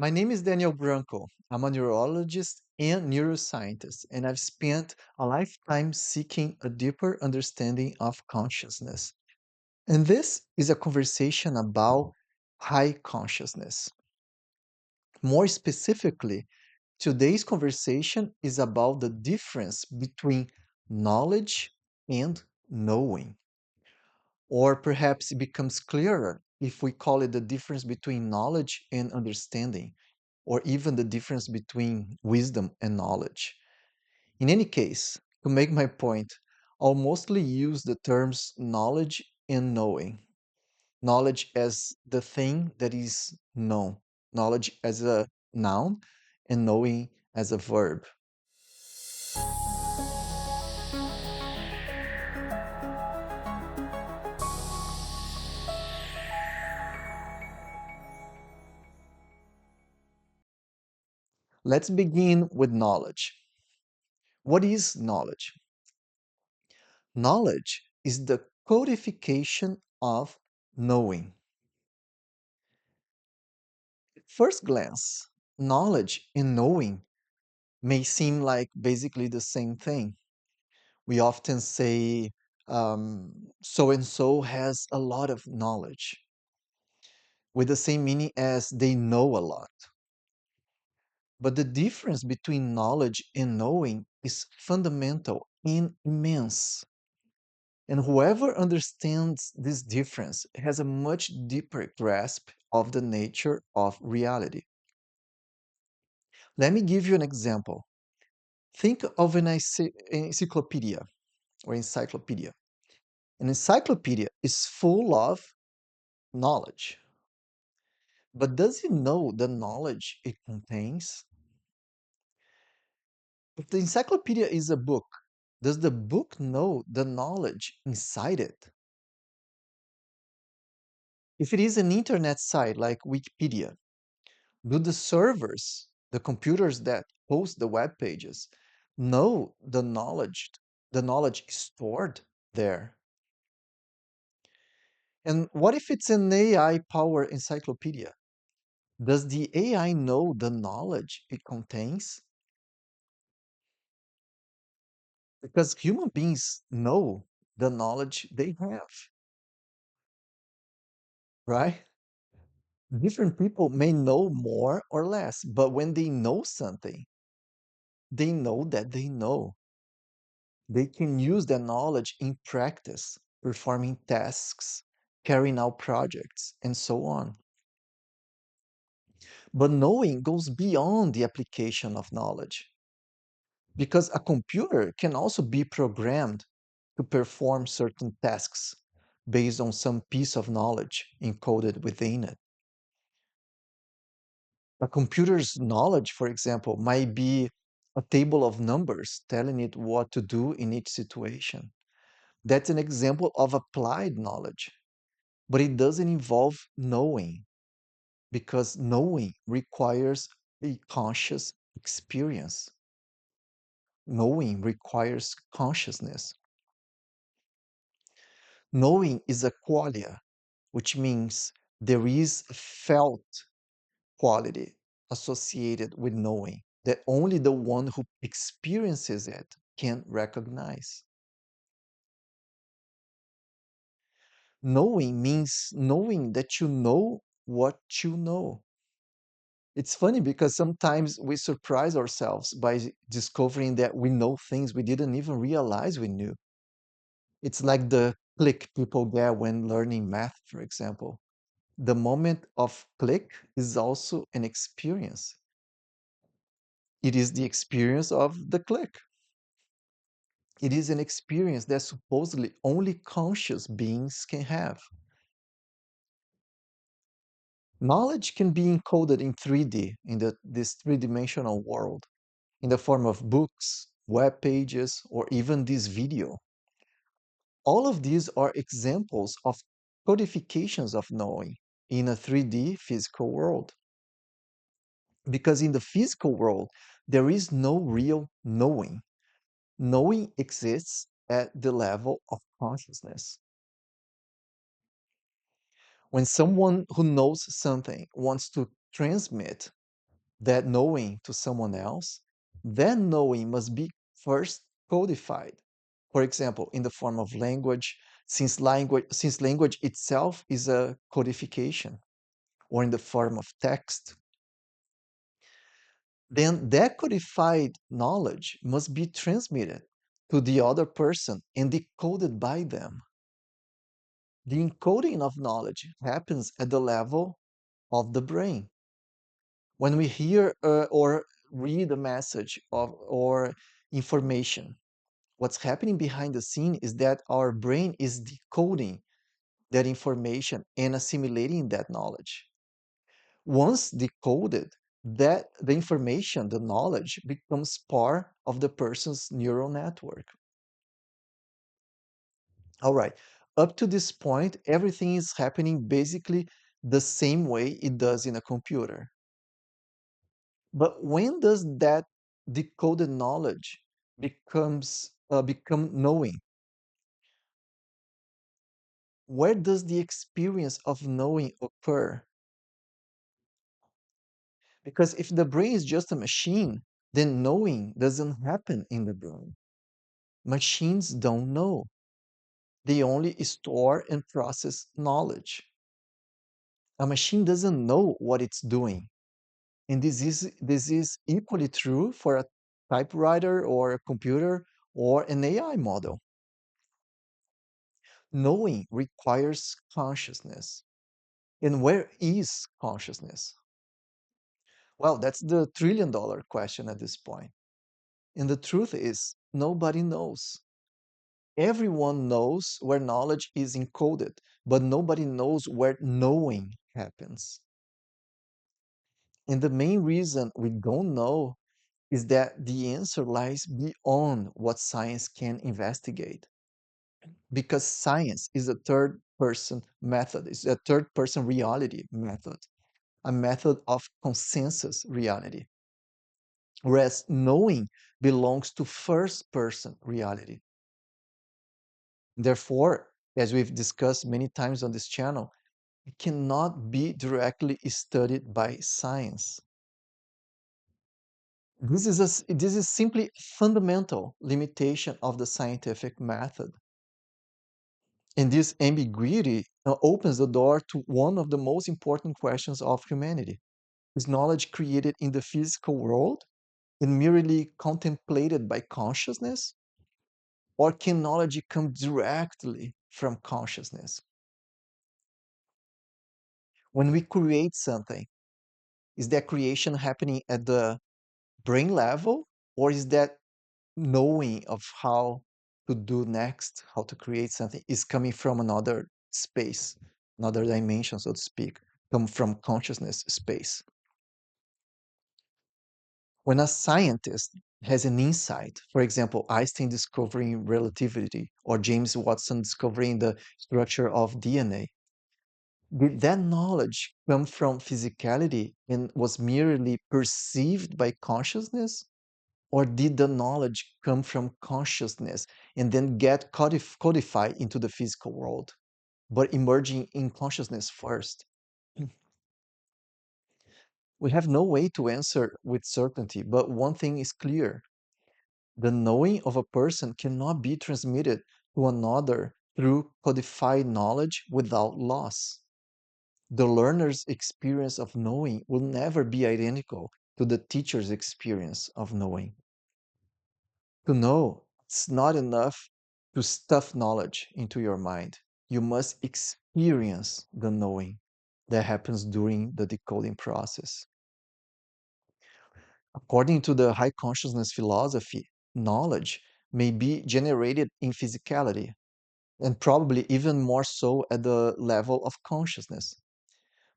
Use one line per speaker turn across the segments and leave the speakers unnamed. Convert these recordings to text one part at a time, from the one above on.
My name is Daniel Branco. I'm a neurologist and neuroscientist, and I've spent a lifetime seeking a deeper understanding of consciousness. And this is a conversation about high consciousness. More specifically, today's conversation is about the difference between knowledge and knowing. Or perhaps it becomes clearer if we call it the difference between knowledge and understanding, or even the difference between wisdom and knowledge. In any case, to make my point, I'll mostly use the terms knowledge and knowing. Knowledge as the thing that is known, knowledge as a noun, and knowing as a verb. Let's begin with knowledge. What is knowledge? Knowledge is the codification of knowing. At first glance, knowledge and knowing may seem like basically the same thing. We often say, so and so has a lot of knowledge, with the same meaning as they know a lot. But the difference between knowledge and knowing is fundamental and immense. And whoever understands this difference has a much deeper grasp of the nature of reality. Let me give you an example. Think of an encyclopedia or encyclopedia. An encyclopedia is full of knowledge, but does it know the knowledge it contains? If the encyclopedia is a book, does the book know the knowledge inside it? If it is an internet site like Wikipedia, do the servers, the computers that host the web pages, know the knowledge stored there? And what if it's an AI powered encyclopedia? Does the AI know the knowledge it contains? Because human beings know the knowledge they have, right? Different people may know more or less, but when they know something, they know that they know. They can use that knowledge in practice, performing tasks, carrying out projects, and so on. But knowing goes beyond the application of knowledge because a computer can also be programmed to perform certain tasks based on some piece of knowledge encoded within it. A computer's knowledge, for example, might be a table of numbers telling it what to do in each situation. That's an example of applied knowledge, but it doesn't involve knowing because knowing requires a conscious experience. Knowing requires consciousness. Knowing is a qualia, which means there is a felt quality associated with knowing that only the one who experiences it can recognize. Knowing means knowing that you know what you know. It's funny because sometimes we surprise ourselves by discovering that we know things we didn't even realize we knew. It's like the click people get when learning math, for example. The moment of click is also an experience. It is the experience of the click. It is an experience that supposedly only conscious beings can have. Knowledge can be encoded in 3D, in this three-dimensional world, in the form of books, web pages, or even this video. All of these are examples of codifications of knowing in a 3D physical world. Because in the physical world, there is no real knowing. Knowing exists at the level of consciousness. When someone who knows something wants to transmit that knowing to someone else, that knowing must be first codified. For example, in the form of language, since language itself is a codification, or in the form of text, then that codified knowledge must be transmitted to the other person and decoded by them. The encoding of knowledge happens at the level of the brain. When we hear or read a message of or information, what's happening behind the scene is that our brain is decoding that information and assimilating that knowledge. Once decoded, that the information, the knowledge becomes part of the person's neural network. All right. Up to this point, everything is happening basically the same way it does in a computer. But when does that decoded knowledge become knowing? Where does the experience of knowing occur? Because if the brain is just a machine, then knowing doesn't happen in the brain. Machines don't know. They only store and process knowledge. A machine doesn't know what it's doing. And this is equally true for a typewriter or a computer or an AI model. Knowing requires consciousness. And where is consciousness? Well, that's the trillion-dollar question at this point. And the truth is, nobody knows. Everyone knows where knowledge is encoded, but nobody knows where knowing happens. And the main reason we don't know is that the answer lies beyond what science can investigate. Because science is a third person method, it's a third person reality method, a method of consensus reality. Whereas knowing belongs to first person reality. Therefore, as we've discussed many times on this channel, it cannot be directly studied by science. This is simply a fundamental limitation of the scientific method. And this ambiguity opens the door to one of the most important questions of humanity. Is knowledge created in the physical world and merely contemplated by consciousness? Or can knowledge come directly from consciousness? When we create something, is that creation happening at the brain level? Or is that knowing of how to do next, how to create something, is coming from another space, another dimension, so to speak, come from consciousness space? When a scientist has an insight, for example, Einstein discovering relativity or James Watson discovering the structure of DNA, did that knowledge come from physicality and was merely perceived by consciousness? Or did the knowledge come from consciousness and then get codified into the physical world, but emerging in consciousness first? We have no way to answer with certainty, but one thing is clear: the knowing of a person cannot be transmitted to another through codified knowledge without loss. The learner's experience of knowing will never be identical to the teacher's experience of knowing. To know, it's not enough to stuff knowledge into your mind. You must experience the knowing that happens during the decoding process. According to the high consciousness philosophy, knowledge may be generated in physicality, and probably even more so at the level of consciousness.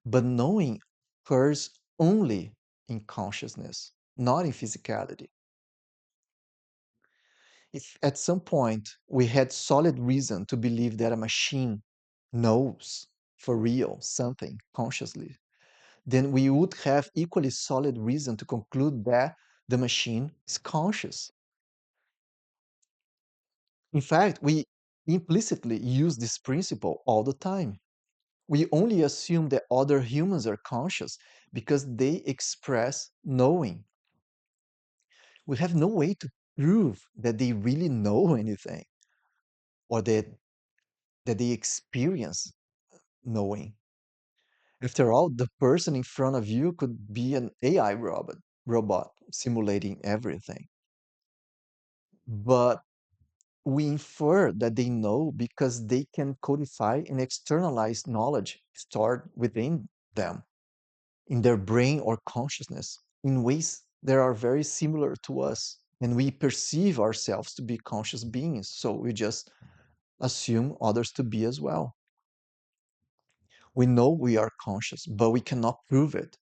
But knowing occurs only in consciousness, not in physicality. If at some point we had solid reason to believe that a machine knows for real something consciously, then we would have equally solid reason to conclude that the machine is conscious. In fact, we implicitly use this principle all the time. We only assume that other humans are conscious because they express knowing. We have no way to prove that they really know anything or that they experience knowing. After all, the person in front of you could be an AI robot simulating everything. But we infer that they know because they can codify and externalize knowledge stored within them, in their brain or consciousness, in ways that are very similar to us. And we perceive ourselves to be conscious beings, so we just assume others to be as well. We know we are conscious, but we cannot prove it.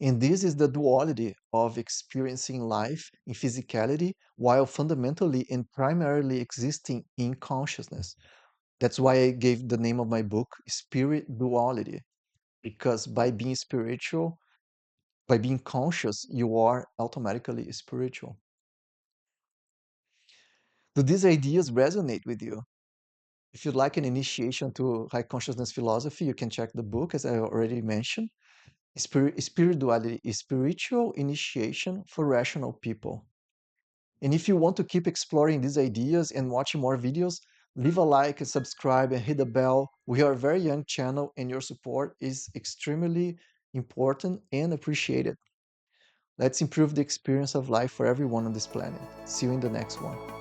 And this is the duality of experiencing life in physicality while fundamentally and primarily existing in consciousness. That's why I gave the name of my book Spirit Duality, because by being spiritual, by being conscious, you are automatically spiritual. Do these ideas resonate with you? If you'd like an initiation to high consciousness philosophy, you can check the book, as I already mentioned. Spirituality is spiritual initiation for rational people. And if you want to keep exploring these ideas and watching more videos, leave a like and subscribe and hit the bell. We are a very young channel and your support is extremely important and appreciated. Let's improve the experience of life for everyone on this planet. See you in the next one.